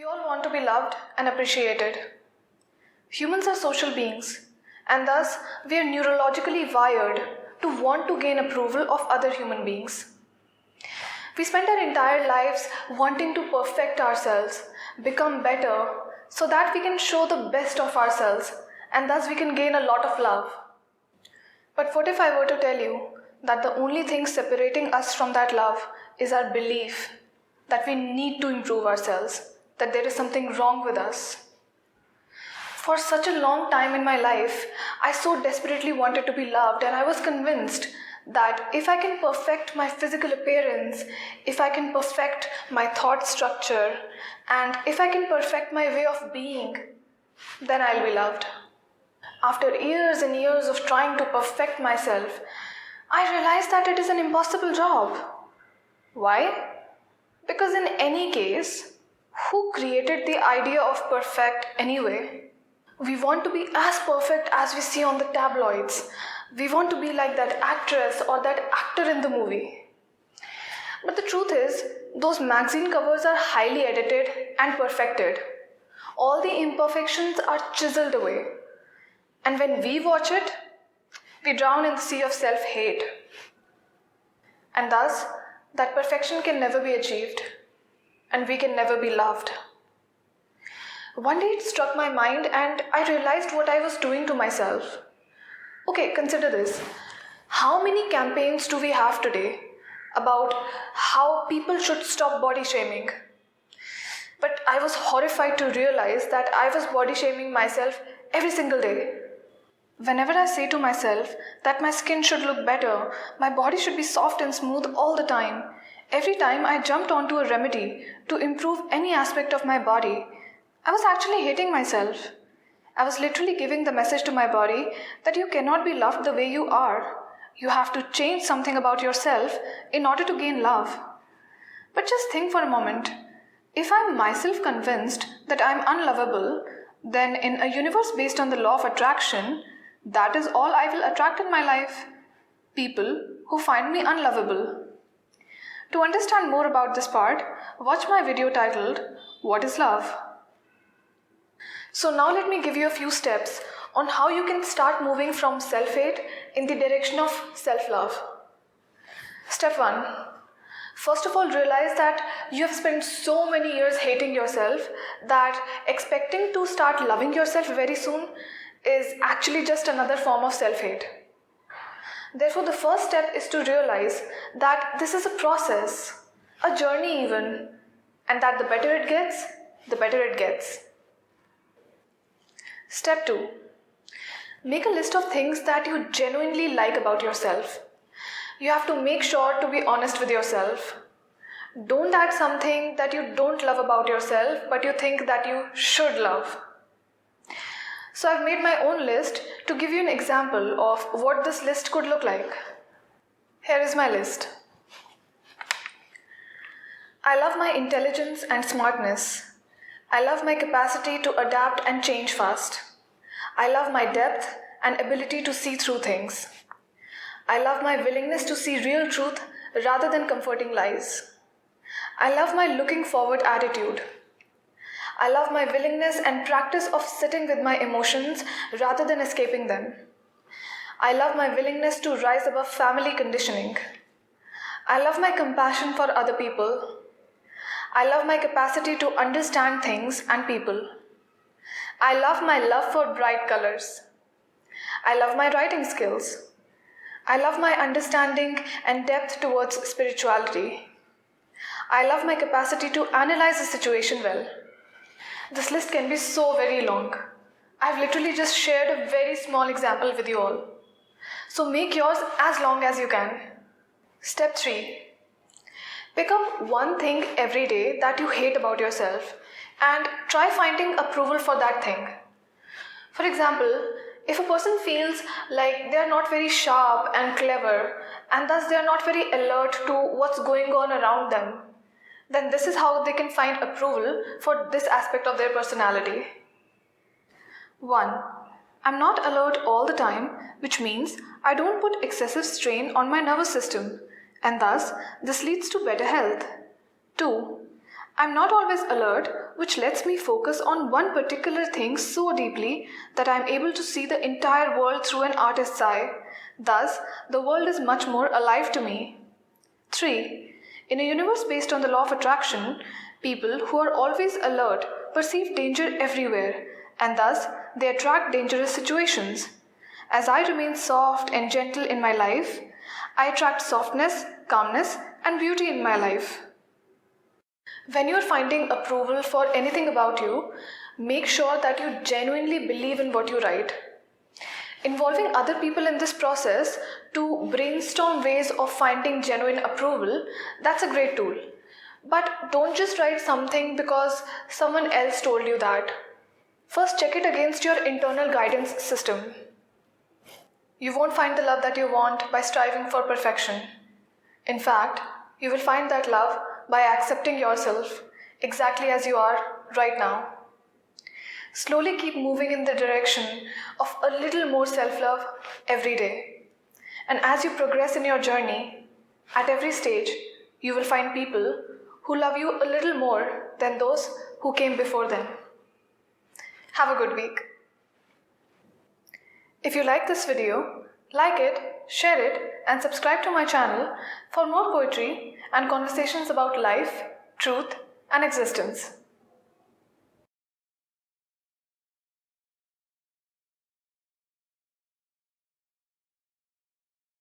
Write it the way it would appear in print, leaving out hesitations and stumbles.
We all want to be loved and appreciated. Humans are social beings, and thus we are neurologically wired to want to gain approval of other human beings. We spend our entire lives wanting to perfect ourselves, become better, so that we can show the best of ourselves, and thus we can gain a lot of love. But what if I were to tell you that the only thing separating us from that love is our belief that we need to improve ourselves, that there is something wrong with us? For such a long time in my life, I so desperately wanted to be loved, and I was convinced that if I can perfect my physical appearance, if I can perfect my thought structure, and if I can perfect my way of being, then I'll be loved. After years and years of trying to perfect myself, I realized that it is an impossible job. Why? Because in any case, who created the idea of perfect anyway? We want to be as perfect as we see on the tabloids. We want to be like that actress or that actor in the movie. But the truth is, those magazine covers are highly edited and perfected. All the imperfections are chiseled away. And when we watch it, we drown in the sea of self-hate. And thus, that perfection can never be achieved, and we can never be loved. One day it struck my mind and I realized what I was doing to myself. Okay, consider this. How many campaigns do we have today about how people should stop body shaming? But I was horrified to realize that I was body shaming myself every single day. Whenever I say to myself that my skin should look better, my body should be soft and smooth all the time, every time I jumped onto a remedy to improve any aspect of my body, I was actually hating myself. I was literally giving the message to my body that you cannot be loved the way you are. You have to change something about yourself in order to gain love. But just think for a moment. If I'm myself convinced that I'm unlovable, then in a universe based on the law of attraction, that is all I will attract in my life. People who find me unlovable. To understand more about this part, watch my video titled, What is Love? So now let me give you a few steps on how you can start moving from self-hate in the direction of self-love. Step 1. First of all, realize that you have spent so many years hating yourself that expecting to start loving yourself very soon is actually just another form of self-hate. Therefore, the first step is to realize that this is a process, a journey even, and that the better it gets, the better it gets. Step 2. Make a list of things that you genuinely like about yourself. You have to make sure to be honest with yourself. Don't add something that you don't love about yourself, but you think that you should love. So I've made my own list to give you an example of what this list could look like. Here is my list. I love my intelligence and smartness. I love my capacity to adapt and change fast. I love my depth and ability to see through things. I love my willingness to see real truth rather than comforting lies. I love my looking forward attitude. I love my willingness and practice of sitting with my emotions rather than escaping them. I love my willingness to rise above family conditioning. I love my compassion for other people. I love my capacity to understand things and people. I love my love for bright colors. I love my writing skills. I love my understanding and depth towards spirituality. I love my capacity to analyze a situation well. This list can be so very long. I've literally just shared a very small example with you all. So make yours as long as you can. Step 3. Pick up one thing every day that you hate about yourself and try finding approval for that thing. For example, if a person feels like they are not very sharp and clever and thus they are not very alert to what's going on around them, then this is how they can find approval for this aspect of their personality. 1. I'm not alert all the time, which means I don't put excessive strain on my nervous system, and thus this leads to better health. 2. I'm not always alert, which lets me focus on one particular thing so deeply that I'm able to see the entire world through an artist's eye. Thus, the world is much more alive to me. 3. In a universe based on the law of attraction, people who are always alert perceive danger everywhere, and thus they attract dangerous situations. As I remain soft and gentle in my life, I attract softness, calmness, and beauty in my life. When you're finding approval for anything about you, make sure that you genuinely believe in what you write. Involving other people in this process to brainstorm ways of finding genuine approval, that's a great tool. But don't just write something because someone else told you that. First, check it against your internal guidance system. You won't find the love that you want by striving for perfection. In fact, you will find that love by accepting yourself exactly as you are right now. Slowly keep moving in the direction of a little more self-love every day. And as you progress in your journey, at every stage, you will find people who love you a little more than those who came before them. Have a good week. If you like this video, like it, share it, and subscribe to my channel for more poetry and conversations about life, truth, and existence.